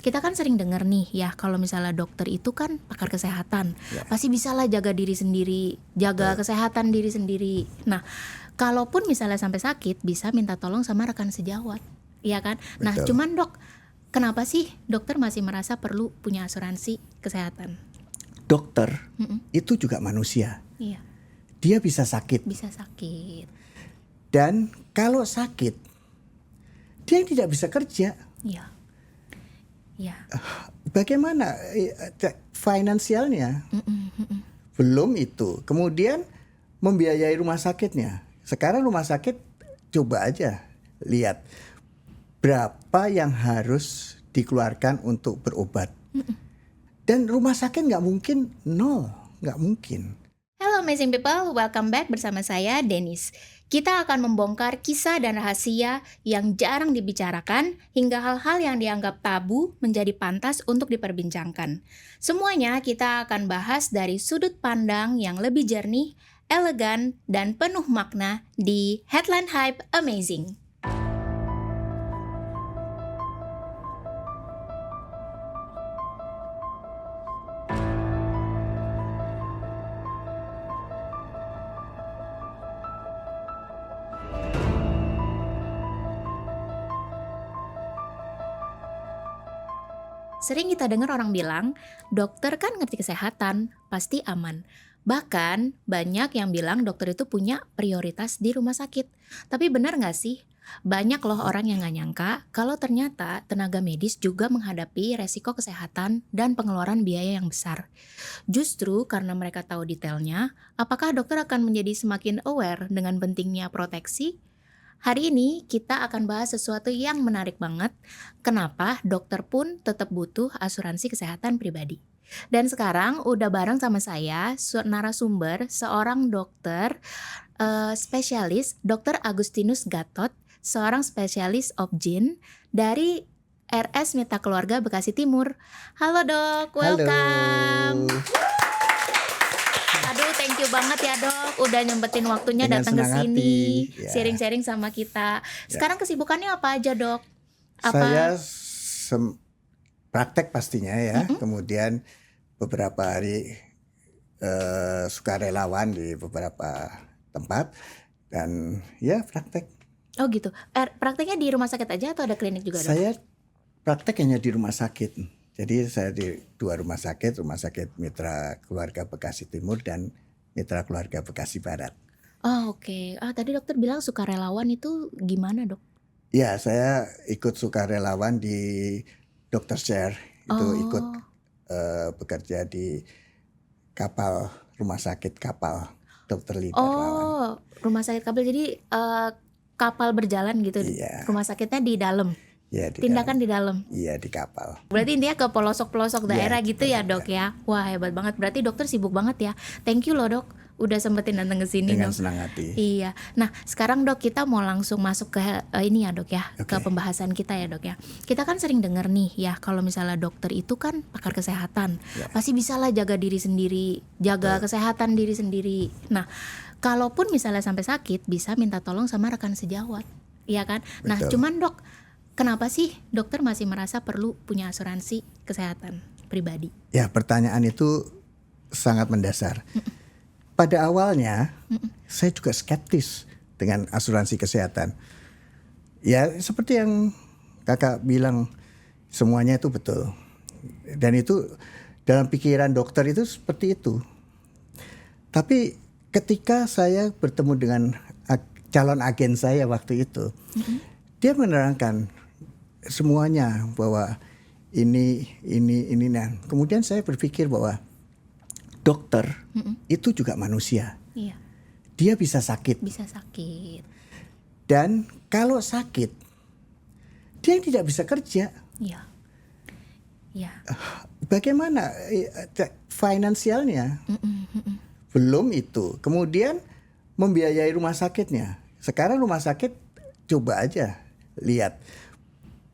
Kita kan sering dengar nih ya, kalau misalnya dokter itu kan pakar kesehatan, Ya. pasti bisalah jaga diri sendiri, jaga kesehatan diri sendiri. Nah, kalaupun misalnya sampai sakit, bisa minta tolong sama rekan sejawat, iya kan? Nah, Betul. cuman dok, kenapa sih dokter masih merasa perlu punya asuransi kesehatan? Dokter Mm-mm. itu juga manusia. Iya, Dia bisa sakit. bisa sakit. Dan kalau sakit, dia tidak bisa kerja. Iya, iya. Bagaimana finansialnya? Mm-mm, mm-mm. Belum itu. Kemudian membiayai rumah sakitnya. Sekarang rumah sakit, coba aja lihat berapa yang harus dikeluarkan untuk berobat. Dan rumah sakit nggak mungkin nol, nggak mungkin. Hello amazing people, welcome back bersama saya Denis. Kita akan membongkar kisah dan rahasia yang jarang dibicarakan hingga hal-hal yang dianggap tabu menjadi pantas untuk diperbincangkan. Semuanya kita akan bahas dari sudut pandang yang lebih jernih, elegan, dan penuh makna di Headline Hype Amazing. Sering kita dengar orang bilang, dokter kan ngerti kesehatan, pasti aman. Bahkan banyak yang bilang dokter itu punya prioritas di rumah sakit. Tapi benar nggak sih? Banyak loh orang yang nggak nyangka kalau ternyata tenaga medis juga menghadapi resiko kesehatan dan pengeluaran biaya yang besar. Justru karena mereka tahu detailnya, apakah dokter akan menjadi semakin aware dengan pentingnya proteksi? Hari ini kita akan bahas sesuatu yang menarik banget. Kenapa dokter pun tetap butuh asuransi kesehatan pribadi. Dan sekarang udah bareng sama saya narasumber seorang dokter spesialis, Dr. Agustinus Gatot, seorang spesialis obgyn dari RS Mitra Keluarga Bekasi Timur. Halo dok, welcome. Halo. Aduh, thank you banget ya dok, udah nyempetin waktunya Dengan datang ke senang sini, hati, ya. sharing-sharing sama kita. Sekarang kesibukannya apa aja dok? Saya praktek pastinya ya. Kemudian beberapa hari sukarelawan di beberapa tempat dan ya praktek. Oh gitu. Prakteknya di rumah sakit aja atau ada klinik juga dok? Saya praktek hanya di rumah sakit. Jadi saya di dua rumah sakit Mitra Keluarga Bekasi Timur dan Mitra Keluarga Bekasi Barat. Oh oke. Tadi dokter bilang sukarelawan itu gimana dok? Ya, saya ikut sukarelawan di Dokter Share. Itu ikut bekerja di kapal, rumah sakit kapal Dokter Lida Rawan. Oh, rumah sakit kabel, jadi kapal berjalan gitu. Iya. Rumah sakitnya di dalam. Ya, di Tindakan di dalam. Iya, di kapal. Berarti intinya ke pelosok-pelosok daerah gitu ya dok ya. Wah hebat banget. Berarti dokter sibuk banget ya. Thank you loh dok, udah sempetin datang ke sini Dengan dok. senang hati. Iya. Nah sekarang dok kita mau langsung masuk ke ini ya dok ya, ke Oke. pembahasan kita ya dok ya. Kita kan sering dengar nih ya, kalau misalnya dokter itu kan pakar kesehatan, Ya. pasti bisalah jaga diri sendiri, jaga kesehatan diri sendiri. Nah kalaupun misalnya sampai sakit, bisa minta tolong sama rekan sejawat, iya kan? Nah Betul. cuman dok, kenapa sih dokter masih merasa perlu punya asuransi kesehatan pribadi? Ya, pertanyaan itu sangat mendasar. Pada awalnya, saya juga skeptis dengan asuransi kesehatan. Ya, seperti yang kakak bilang, semuanya itu betul. Dan itu dalam pikiran dokter itu seperti itu. Tapi ketika saya bertemu dengan calon agen saya waktu itu, dia menerangkan semuanya bahwa ini. Nah, kemudian saya berpikir bahwa dokter itu juga manusia. Iya, Dia bisa sakit. bisa sakit. Dan kalau sakit, dia tidak bisa kerja. Iya, iya. Bagaimana finansialnya? Belum itu. Kemudian membiayai rumah sakitnya. Sekarang rumah sakit, coba aja lihat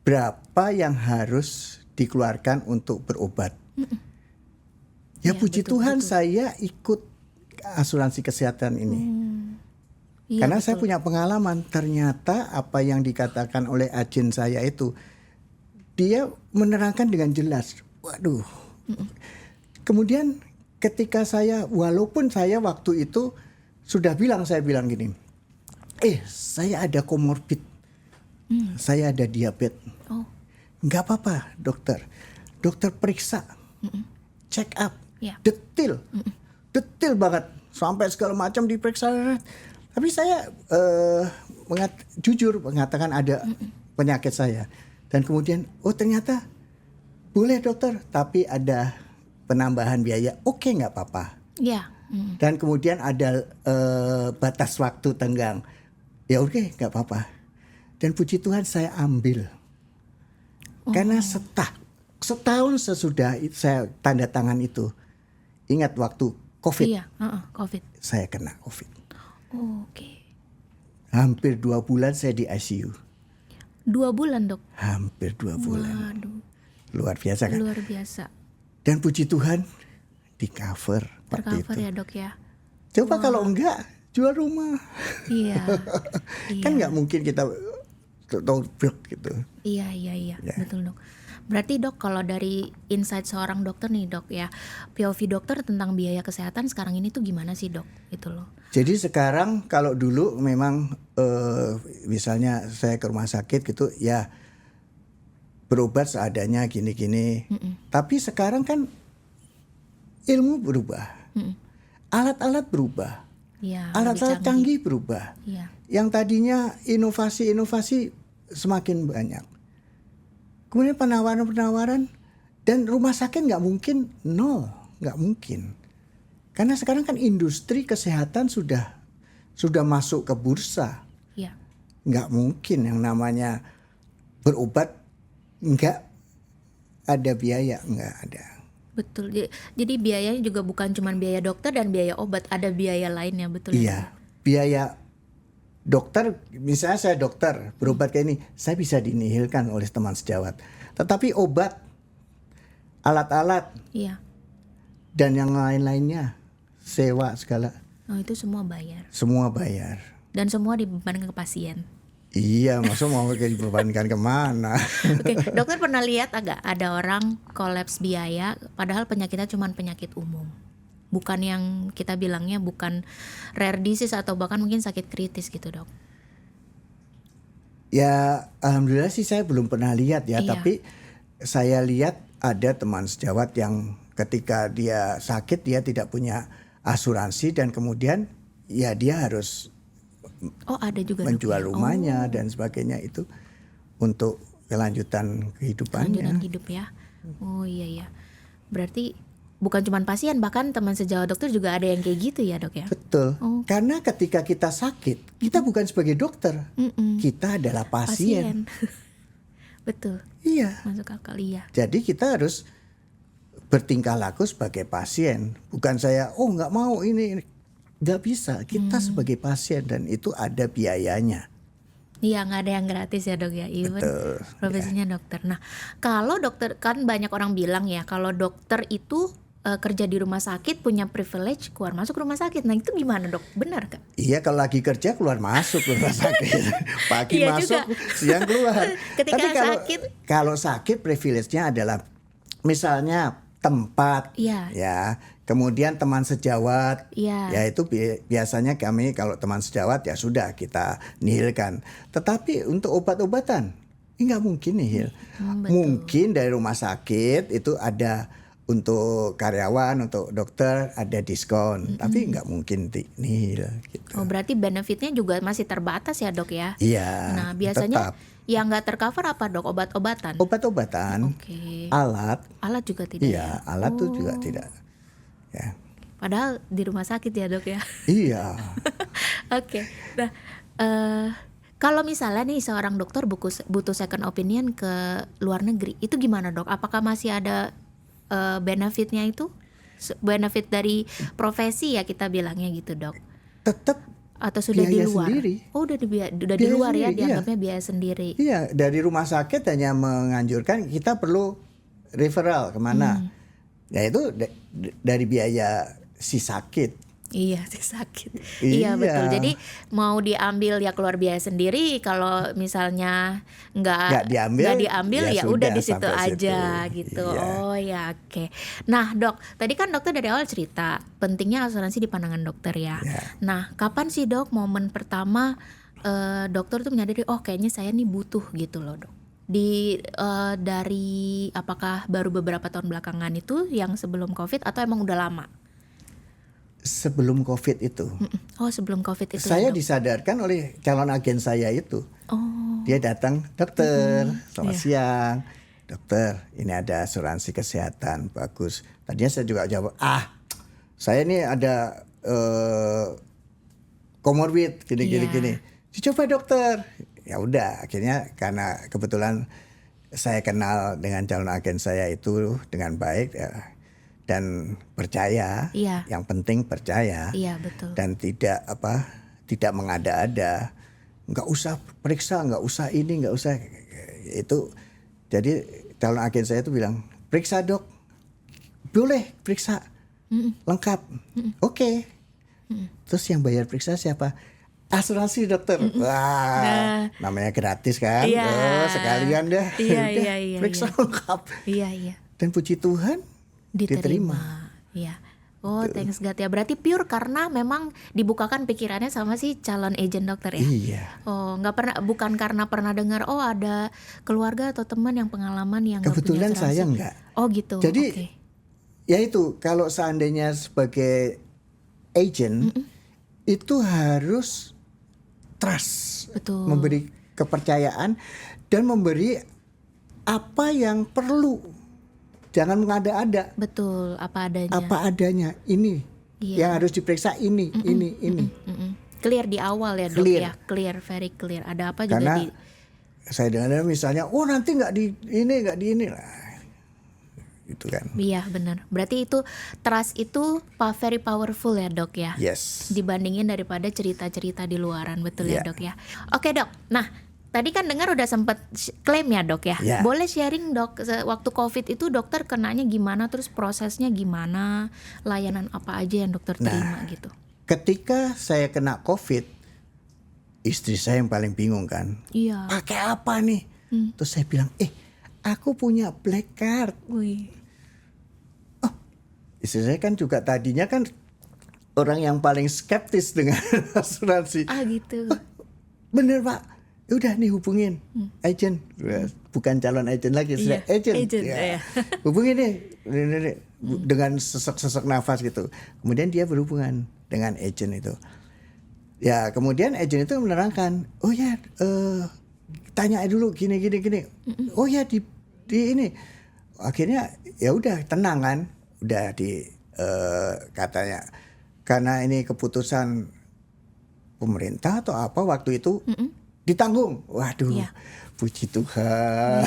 berapa yang harus dikeluarkan untuk berobat. Ya, Iya, puji betul, Tuhan betul. saya ikut asuransi kesehatan ini. Iya, Karena saya betul. punya pengalaman, ternyata apa yang dikatakan oleh agen saya itu dia menerangkan dengan jelas. Waduh. Kemudian ketika walaupun saya waktu itu sudah saya bilang gini, saya ada komorbid, saya ada diabetes. Oh, Nggak apa-apa dokter. Dokter periksa, check up, ya. detail banget. Sampai segala macam diperiksa. Tapi saya jujur mengatakan ada penyakit saya. Dan kemudian, ternyata boleh dokter, tapi ada penambahan biaya. Oke, nggak apa-apa. Ya. Dan kemudian ada batas waktu tenggang. Ya oke, nggak apa-apa. Dan puji Tuhan saya ambil. Karena setahun sesudah saya tanda tangan itu, ingat waktu COVID, Iya, COVID. saya kena COVID. Oke. Hampir 2 bulan saya di ICU. 2 bulan dok. Hampir 2 bulan. Waduh, Luar biasa kan? luar biasa. Dan puji Tuhan di cover waktu Tercover itu. ya dok ya. Coba kalau enggak, jual rumah. Iya. Kan nggak mungkin kita tobruk gitu. Iya, Ya. betul dok. Berarti dok, kalau dari insight seorang dokter nih dok ya, POV dokter tentang biaya kesehatan sekarang ini tuh gimana sih dok? Itu loh. Jadi sekarang kalau dulu memang misalnya saya ke rumah sakit gitu ya berobat seadanya gini-gini. Tapi sekarang kan ilmu berubah. Alat-alat berubah. Iya. Alat-alat lebih canggih berubah. Iya. Yang tadinya inovasi-inovasi semakin banyak. Kemudian penawaran-penawaran dan rumah sakit nggak mungkin nol, nggak mungkin. Karena sekarang kan industri kesehatan sudah masuk ke bursa. Iya. Nggak mungkin yang namanya berobat nggak ada biaya, nggak ada. Betul. Jadi biayanya juga bukan cuma biaya dokter dan biaya obat, ada biaya lainnya, betul ya? Iya, biaya dokter, misalnya saya dokter berobat kayak ini, saya bisa dinihilkan oleh teman sejawat. Tetapi obat, alat-alat, Iya. dan yang lain-lainnya, sewa segala, Oh, itu semua bayar. semua bayar. Dan semua dibebankan ke pasien. Iya, masa mau dibebankan kemana? Oke, dokter pernah lihat ada orang kolaps biaya, padahal penyakitnya cuma penyakit umum. Bukan yang kita bilangnya bukan rare disease atau bahkan mungkin sakit kritis gitu dok. Ya, alhamdulillah sih saya belum pernah lihat ya, Iya. tapi saya lihat ada teman sejawat yang ketika dia sakit dia tidak punya asuransi dan kemudian ya dia harus Oh, ada juga dok, menjual ya? rumahnya Oh, dan sebagainya itu untuk kelanjutan kehidupannya. kelanjutan hidup ya. Oh iya. Berarti bukan cuma pasien, bahkan teman sejawat dokter juga ada yang kayak gitu ya dok ya. Betul. Oh. Karena ketika kita sakit, kita bukan sebagai dokter. Kita adalah pasien. Betul, Iya. masuk akal iya. Jadi kita harus bertingkah laku sebagai pasien. Bukan saya, nggak mau ini. Nggak bisa. Kita sebagai pasien dan itu ada biayanya. Iya, nggak ada yang gratis ya dok ya, even Betul, profesinya dokter. Nah, kalau dokter kan banyak orang bilang ya, kalau dokter itu kerja di rumah sakit punya privilege keluar masuk rumah sakit. Nah itu gimana dok? Benar kak? Iya, kalau lagi kerja keluar masuk rumah sakit. Pagi Iya masuk, juga. siang keluar. Ketika Tapi sakit. kalau sakit privilege-nya adalah misalnya tempat, Iya. ya. Kemudian teman sejawat, Iya. ya itu biasanya kami kalau teman sejawat ya sudah kita nihilkan. Tetapi untuk obat-obatan, ini nggak mungkin nihil. betul. Mungkin dari rumah sakit itu ada untuk karyawan, untuk dokter ada diskon, tapi nggak mungkin nihil. Gitu. Oh berarti benefitnya juga masih terbatas ya dok ya? Iya. Nah biasanya tetap. yang nggak tercover apa dok? Obat-obatan? Obat-obatan, Oke. alat, Alat juga tidak iya, ya? alat tuh juga tidak. Ya. Padahal di rumah sakit ya dok ya? Iya. Oke. Nah, kalau misalnya nih seorang dokter butuh second opinion ke luar negeri, itu gimana dok? Apakah masih ada benefitnya itu? Benefit dari profesi ya kita bilangnya gitu dok? Tetap Atau sudah di biaya luar? sendiri. Oh udah di Biaya luar ya, sendiri, iya. dianggapnya biaya sendiri. Iya, dari rumah sakit hanya menganjurkan kita perlu referral kemana. Ya itu dari biaya si sakit. Iya sih sakit. Iya betul. Iya, Jadi mau diambil ya keluar biaya sendiri. Kalau misalnya nggak nggak diambil diambil ya ya udah sudah di situ sampai situ. aja gitu. Iya, Oh ya oke. Nah dok, tadi kan dokter dari awal cerita pentingnya asuransi di pandangan dokter ya. ya. Nah kapan sih dok momen pertama dokter tuh menyadari oh kayaknya saya nih butuh gitu loh dok. Dari apakah baru beberapa tahun belakangan itu yang sebelum COVID atau emang udah lama? Sebelum COVID itu, Oh sebelum COVID itu ya saya dok. disadarkan oleh calon agen saya itu. Oh Dia datang, dokter, selamat iya. siang. Dokter, ini ada asuransi kesehatan, bagus. Tadinya saya juga jawab, saya ini ada comorbid, gini, gini, Iya. gini. Dicoba dokter. Ya udah, akhirnya karena kebetulan saya kenal dengan calon agen saya itu dengan baik ya, dan percaya. Iya. Yang penting percaya Iya betul. dan tidak mengada-ada. Nggak usah periksa, nggak usah ini, nggak usah itu. Jadi calon agen saya itu bilang, periksa dok, boleh periksa, lengkap, oke. Terus yang bayar periksa siapa? Asuransi dokter. Wah, namanya gratis kan? Iya. Oh, sekalian deh. Iya, Udah, iya, iya, periksa iya. lengkap. Iya iya. Dan puji Tuhan diterima. Iya. Oh thanks God ya. Berarti pure karena memang dibukakan pikirannya sama si calon agent dokter ya. Iya. Oh bukan karena pernah dengar oh ada keluarga atau teman yang pengalaman yang nggak punya Kebetulan asuransi. saya enggak. Oh gitu. Jadi Oke. ya itu, kalau seandainya sebagai agent itu harus trust, Betul. memberi kepercayaan dan memberi apa yang perlu. Jangan mengada-ada, Betul apa adanya. apa adanya. Ini Iya. yang harus diperiksa, ini. Mm-mm. Clear di awal ya dok Clear. ya. Clear, very clear. Ada apa juga Karena di saya dengar misalnya, oh nanti nggak di ini lah, gitu kan. Iya benar. Berarti itu trust itu very powerful ya dok ya. Yes. Dibandingin daripada cerita-cerita di luaran, betul ya Iya. dok ya. Oke dok. Nah tadi kan dengar udah sempet klaim ya dok ya. Iya. Boleh sharing dok waktu COVID itu dokter kenanya gimana, terus prosesnya gimana, layanan apa aja yang dokter terima gitu. Ketika saya kena COVID, istri saya yang paling bingung kan. Iya. Pakai apa nih? Terus saya bilang, aku punya black card. Wih. Istri saya kan juga tadinya kan orang yang paling skeptis dengan asuransi. Gitu. Bener pak, udah nih hubungin agent, bukan calon agent lagi, sudah Iya, agent. agent, Ya. iya. Hubungin nih, dengan sesek-sesek nafas gitu. Kemudian dia berhubungan dengan agent itu. Ya kemudian agent itu menerangkan, oh ya, tanya dulu gini. Oh ya di ini. Akhirnya ya udah tenang kan, udah katanya karena ini keputusan pemerintah atau apa waktu itu ditanggung. Waduh, Iya. puji Tuhan.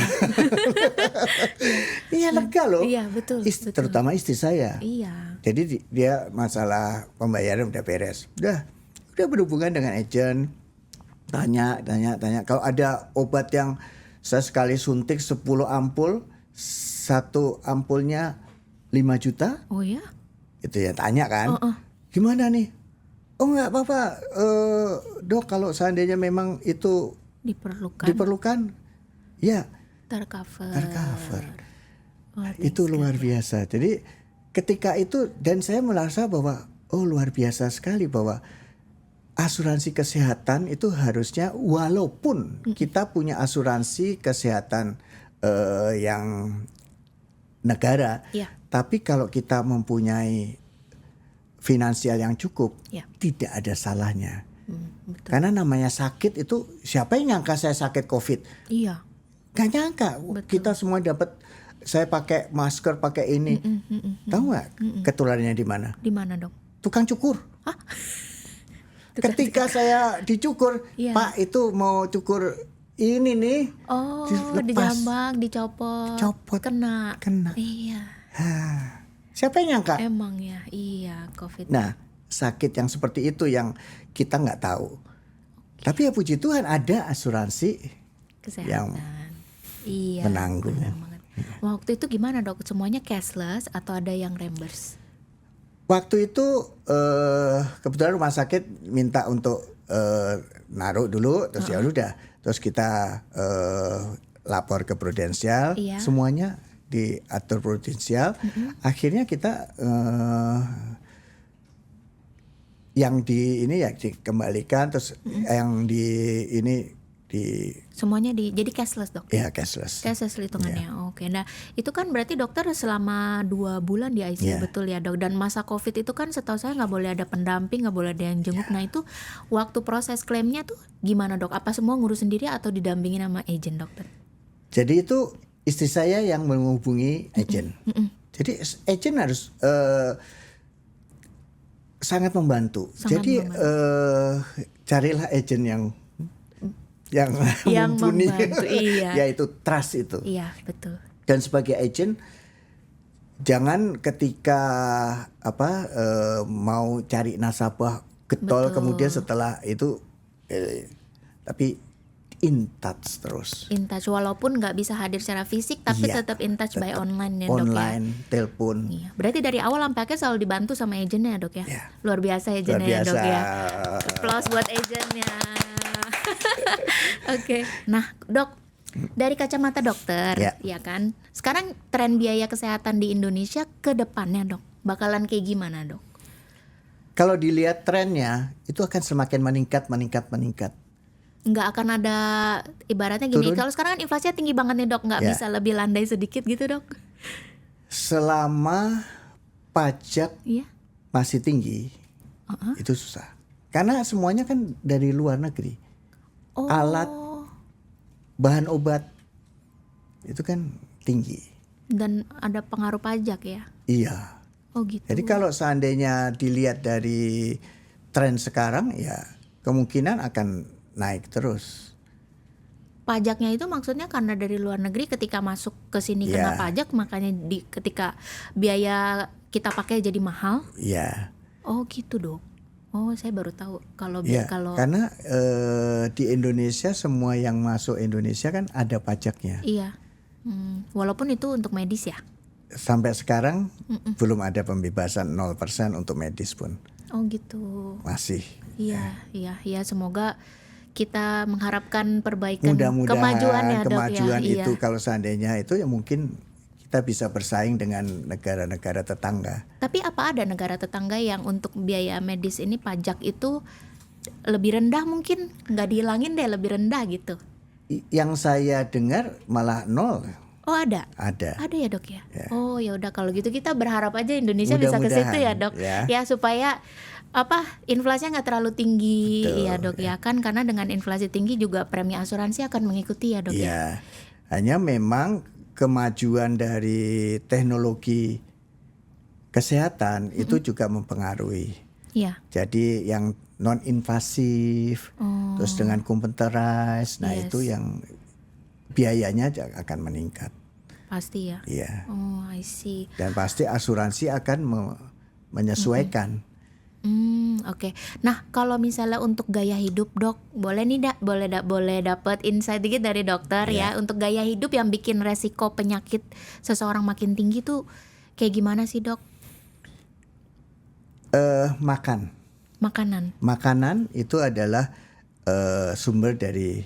Iya lega loh. Iya, betul, betul. Terutama istri saya. Iya. Jadi dia masalah pembayaran udah beres. Udah berhubungan dengan agent. Tanya. Kalau ada obat yang saya sekali suntik 10 ampul, satu ampulnya 5 juta, Oh ya. itu ya tanya kan. Gimana nih? Oh nggak apa-apa, dok, kalau seandainya memang itu diperlukan, ya tercover. Oh, Itu luar biasa. Jadi ketika itu dan saya merasa bahwa luar biasa sekali bahwa asuransi kesehatan itu harusnya walaupun kita punya asuransi kesehatan yang negara, Iya. tapi kalau kita mempunyai finansial yang cukup, Iya. tidak ada salahnya. Betul. Karena namanya sakit itu, siapa yang nyangka saya sakit COVID? Iya. Gak nyangka. Kita semua dapat. Saya pakai masker, pakai ini. Tahu nggak ketularannya di mana? Di mana dong? Tukang cukur. Ketika saya dicukur, Iya. Pak itu mau cukur ini nih. Oh, dilepas. dijambak, dicopot. Copot. Kena. Hah, Iya. siapa yang nyangka? Emang ya, iya COVID. Nah, sakit yang seperti itu yang kita nggak tahu. Tapi ya puji Tuhan ada asuransi Kesehatan. yang Iya. menanggung. Benar banget. Waktu itu gimana dok? Semuanya cashless atau ada yang reimburse? Waktu itu kebetulan rumah sakit minta untuk naruh dulu, terus ya udah, terus kita lapor ke Prudensial, Iya. semuanya diatur Prudensial. Akhirnya kita yang di ini ya dikembalikan, terus yang di ini di Semuanya jadi cashless dok. ya cashless. Cashless hitungannya. Oke. Nah, itu kan berarti dokter selama 2 bulan di ICU Iya. betul ya dok. Dan masa COVID itu kan setahu saya nggak boleh ada pendamping, nggak boleh ada yang jenguk. Nah itu waktu proses klaimnya tuh gimana dok? Apa semua ngurus sendiri atau didampingin sama agent dokter? Jadi itu istri saya yang menghubungi agent. Jadi agent harus sangat membantu. Sangat Jadi carilah agent yang Yang mumpuni, membantu, iya. yaitu trust itu. Iya betul. Dan sebagai agent jangan ketika mau cari nasabah getol, Betul. kemudian setelah itu tapi in touch terus. In touch walaupun nggak bisa hadir secara fisik tapi Iya, tetap in touch by tetap online ya dok ya. online, telepon. Iya. Berarti dari awal sampai akhir selalu dibantu sama agentnya ya dok ya. Iya. Luar biasa Luar agentnya ya biasa. dok ya. Applause buat agentnya. Oke. Nah dok, dari kacamata dokter, Ya. ya kan. Sekarang tren biaya kesehatan di Indonesia ke depannya dok, bakalan kayak gimana dok? Kalau dilihat trennya itu akan semakin meningkat. Nggak akan ada ibaratnya gini. Turun. Kalau sekarang kan inflasinya tinggi banget nih dok, nggak Ya. bisa lebih landai sedikit gitu dok? Selama pajak Iya. masih tinggi, itu susah. Karena semuanya kan dari luar negeri. Oh. Alat, bahan obat itu kan tinggi. Dan ada pengaruh pajak ya? Iya. Oh gitu. Jadi kalau seandainya dilihat dari tren sekarang, ya kemungkinan akan naik terus. Pajaknya itu maksudnya karena dari luar negeri ketika masuk ke sini kena Iya. pajak, makanya ketika biaya kita pakai jadi mahal. Iya. Oh gitu dok. Oh saya baru tahu kalau Ya, kalau karena di Indonesia semua yang masuk Indonesia kan ada pajaknya. iya. Walaupun itu untuk medis ya. Sampai sekarang belum ada pembebasan 0% untuk medis pun. Oh gitu. Masih. Iya. Semoga kita mengharapkan perbaikan Mudah-mudahan kemajuan ya dok kemajuan ya. itu Iya. kalau seandainya itu ya mungkin kita bisa bersaing dengan negara-negara tetangga. Tapi apa ada negara tetangga yang untuk biaya medis ini pajak itu lebih rendah mungkin? Nggak dihilangin deh, lebih rendah gitu. Yang saya dengar malah 0 Oh ada? ada. Ada ya dok ya? Ya. Oh ya udah kalau gitu kita berharap aja Indonesia bisa ke situ ya Mudah-mudahan, dok. ya. Ya supaya inflasinya nggak terlalu tinggi. Betul, ya dok ya kan, karena dengan inflasi tinggi juga premi asuransi akan mengikuti ya dok ya. Iya. Hanya memang kemajuan dari teknologi kesehatan itu juga mempengaruhi. Iya. Jadi yang non invasif, terus dengan computerized, nah Yes. itu yang biayanya akan meningkat. Pasti ya. Iya. Oh I see. Dan pasti asuransi akan menyesuaikan. Oke. Nah, kalau misalnya untuk gaya hidup, Dok, boleh nih boleh dapat insight dikit dari dokter ya. Untuk gaya hidup yang bikin resiko penyakit seseorang makin tinggi tuh kayak gimana sih, Dok? Makan. Makanan. Itu adalah sumber dari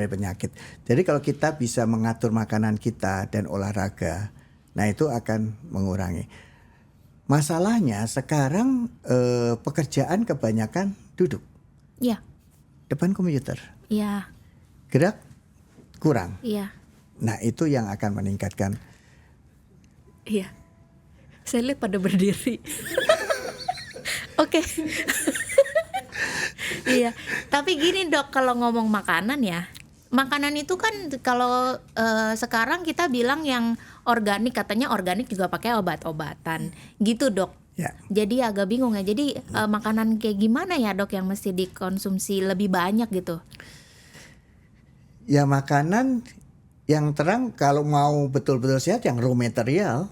penyakit. Jadi kalau kita bisa mengatur makanan kita dan olahraga, nah itu akan mengurangi. Masalahnya sekarang pekerjaan kebanyakan duduk Iya. depan komputer, Iya. gerak kurang. Iya. Nah itu yang akan meningkatkan. Iya. Saya lihat pada berdiri. Oke. Iya. Tapi gini, Dok, kalau ngomong makanan ya. Makanan itu kan kalau sekarang kita bilang yang organik, katanya organik juga pakai obat-obatan gitu dok. Ya. Jadi agak bingung ya. Jadi makanan kayak gimana ya dok yang mesti dikonsumsi lebih banyak gitu? Ya makanan yang terang kalau mau betul-betul sehat yang raw material.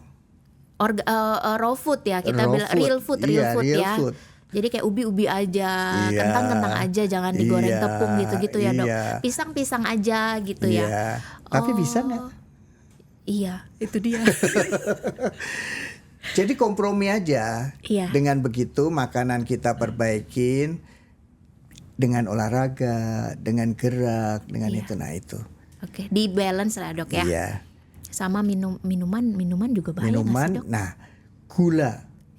Raw food ya kita Raw bilang food. real food Iya, real ya. food. Jadi kayak ubi aja, Iya. kentang aja, jangan digoreng Iya, tepung gitu ya dok. iya. Pisang aja gitu ya. Iya. Tapi bisa nggak? Iya, itu dia. Jadi kompromi aja. Iya. Dengan begitu makanan kita perbaikin dengan olahraga, dengan gerak, dengan Iya. itu. Nah itu. Oke, di balance lah dok ya. Iya. Sama minuman juga bahaya nggak sih Minuman. dok? Nah, gula.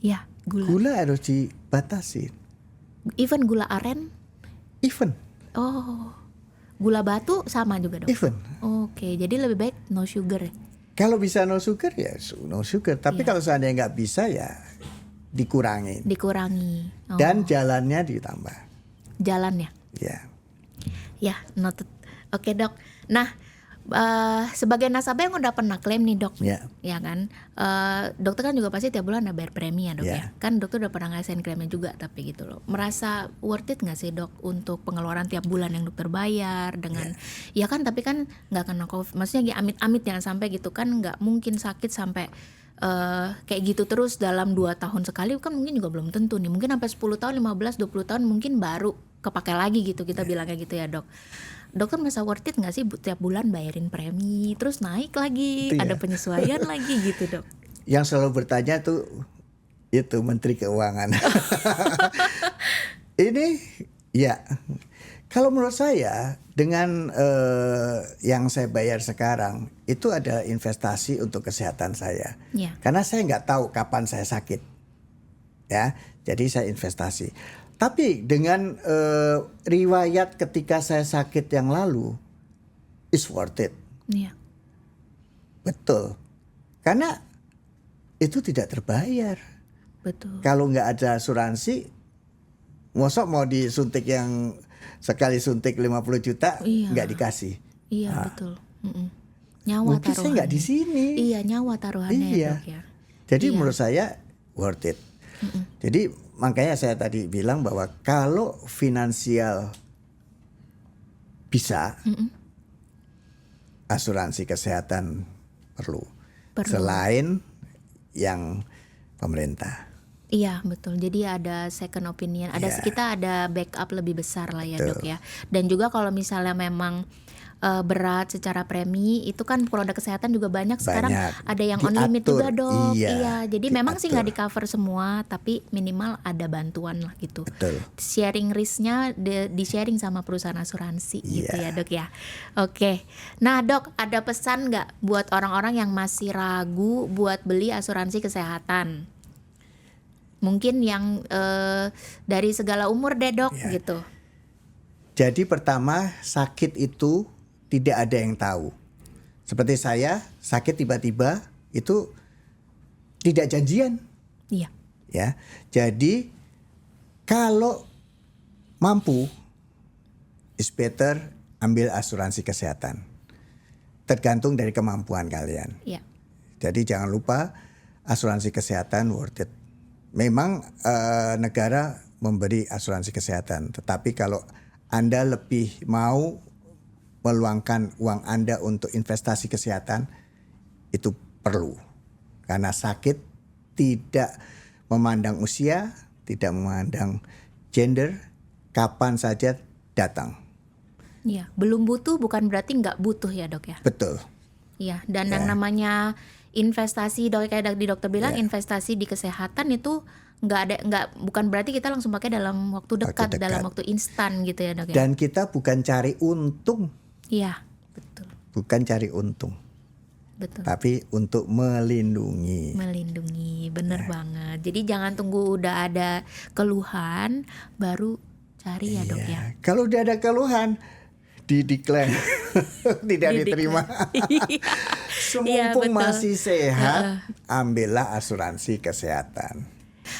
Ya, gula. Gula harus dibatasi. Even gula aren. Even. Oh, gula batu sama juga dok. Even. Oke, jadi lebih baik no sugar ya. Kalau bisa no sugar ya no sugar. Tapi Iya. kalau seandainya nggak bisa ya dikurangin. Dikurangi. Oh, Dan jalannya ditambah. jalan ya. Ya. Ya, noted. Oke dok. Nah, sebagai nasabah yang udah pernah klaim nih dok, Ya. ya kan, dokter kan juga pasti tiap bulan ada bayar premi ya dok Ya. ya. Kan dokter udah pernah ngasihin klaimnya juga, tapi gitu loh. Merasa worth it nggak sih dok untuk pengeluaran tiap bulan yang dokter bayar dengan, ya kan tapi kan nggak kena COVID. Maksudnya ya amit-amit jangan sampai gitu kan, nggak mungkin sakit sampai kayak gitu terus dalam 2 tahun sekali kan mungkin juga belum tentu nih. Mungkin sampai 10 tahun, 15, 20 tahun mungkin baru kepakai lagi gitu, kita bilangnya gitu ya dok. Dokter merasa worth it nggak sih tiap bulan bayarin premi terus naik lagi, Itu ya. ada penyesuaian lagi gitu dok? Yang selalu bertanya tuh itu Menteri Keuangan. Ini ya kalau menurut saya dengan yang saya bayar sekarang itu adalah investasi untuk kesehatan saya. Iya. Karena saya nggak tahu kapan saya sakit, ya. Jadi saya investasi. Tapi dengan riwayat ketika saya sakit yang lalu, is worth it. Iya. Betul. Karena itu tidak terbayar. Betul. Kalau nggak ada asuransi, mosok mau disuntik yang sekali suntik 50 juta Iya. nggak dikasih. Iya betul. Nyawa Mungkin saya nggak di taruhannya. sini. Iya, nyawa taruhannya ya Iya. dok ya. Jadi Iya. menurut saya worth it. Jadi makanya saya tadi bilang bahwa kalau finansial bisa, asuransi kesehatan perlu. Perlu. Selain yang pemerintah. Iya betul. Jadi ada second opinion. Ada Iya. kita ada backup lebih besar lah ya Betul. dok ya. Dan juga kalau misalnya memang berat secara premi itu kan produk kesehatan juga banyak sekarang, Banyak. ada yang on limit Diatur. juga dok. Iya, Jadi memang sih nggak di diatur. cover semua, tapi minimal ada bantuan lah gitu. Betul. Sharing risknya di sharing sama perusahaan asuransi gitu Iya. ya dok ya. Oke. Nah dok, ada pesan nggak buat orang-orang yang masih ragu buat beli asuransi kesehatan? Mungkin yang dari segala umur deh dok Iya. gitu. Jadi pertama sakit itu tidak ada yang tahu. Seperti saya sakit tiba-tiba itu tidak janjian. Iya. Ya, jadi kalau mampu, is better ambil asuransi kesehatan. Tergantung dari kemampuan kalian. Iya. Jadi jangan lupa asuransi kesehatan worth it. Memang negara memberi asuransi kesehatan, tetapi kalau Anda lebih mau meluangkan uang Anda untuk investasi kesehatan, itu perlu. Karena sakit tidak memandang usia, tidak memandang gender, kapan saja datang. Iya. Belum butuh bukan berarti nggak butuh ya dok ya. Betul. Iya. Dan yang namanya investasi dok kayak di dokter bilang investasi di kesehatan itu bukan berarti kita langsung pakai dalam waktu dekat, dekat. dalam waktu instan gitu ya dok ya. Dan kita bukan cari untung, Iya betul bukan cari untung, betul. tapi untuk melindungi. Melindungi, bener banget. Jadi jangan tunggu udah ada keluhan baru cari ya dok ya. Ya, kalau udah ada keluhan, di-declare tidak diterima. Iya. Semumpung betul. masih sehat, ambillah asuransi kesehatan.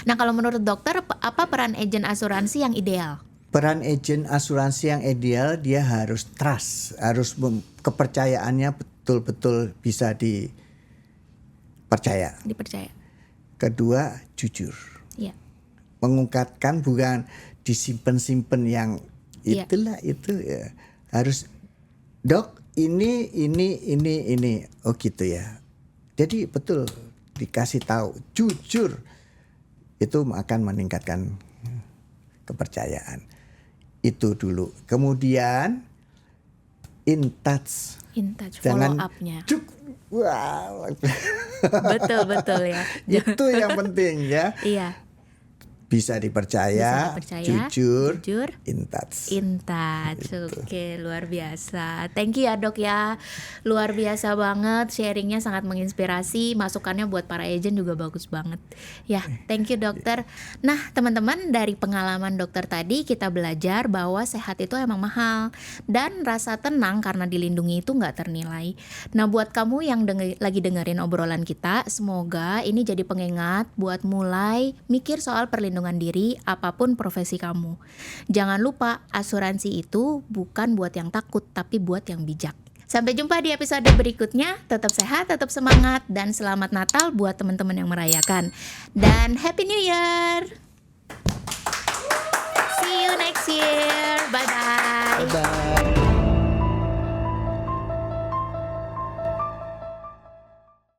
Nah kalau menurut dokter apa peran agen asuransi yang ideal? Peran agen asuransi yang ideal, dia harus trust, harus kepercayaannya betul-betul bisa dipercaya. Dipercaya. Kedua, jujur. Iya. Mengungkapkan, bukan disimpan-simpan yang Iya. itulah itu ya. Harus, dok ini. Oh gitu ya. Jadi betul dikasih tahu, jujur. Itu akan meningkatkan kepercayaan. Itu dulu. Kemudian in touch. In touch, Jangan follow up-nya. Wow, Betul ya. itu yang penting ya. Iya, Bisa bisa dipercaya, dipercaya, jujur, jujur, in touch. in touch. Oke, luar biasa. Thank you ya dok ya. Luar biasa banget, sharingnya sangat menginspirasi. Masukannya buat para agent juga bagus banget. Ya, thank you dokter. Nah teman-teman, dari pengalaman dokter tadi kita belajar bahwa sehat itu emang mahal. Dan rasa tenang karena dilindungi itu nggak ternilai. Nah buat kamu yang lagi dengerin obrolan kita, semoga ini jadi pengingat buat mulai mikir soal perlindungan diri apapun profesi kamu. Jangan lupa, asuransi itu bukan buat yang takut, tapi buat yang bijak. Sampai jumpa di episode berikutnya. Tetap sehat, tetap semangat, dan selamat Natal buat teman-teman yang merayakan. Dan Happy New Year! See you next year!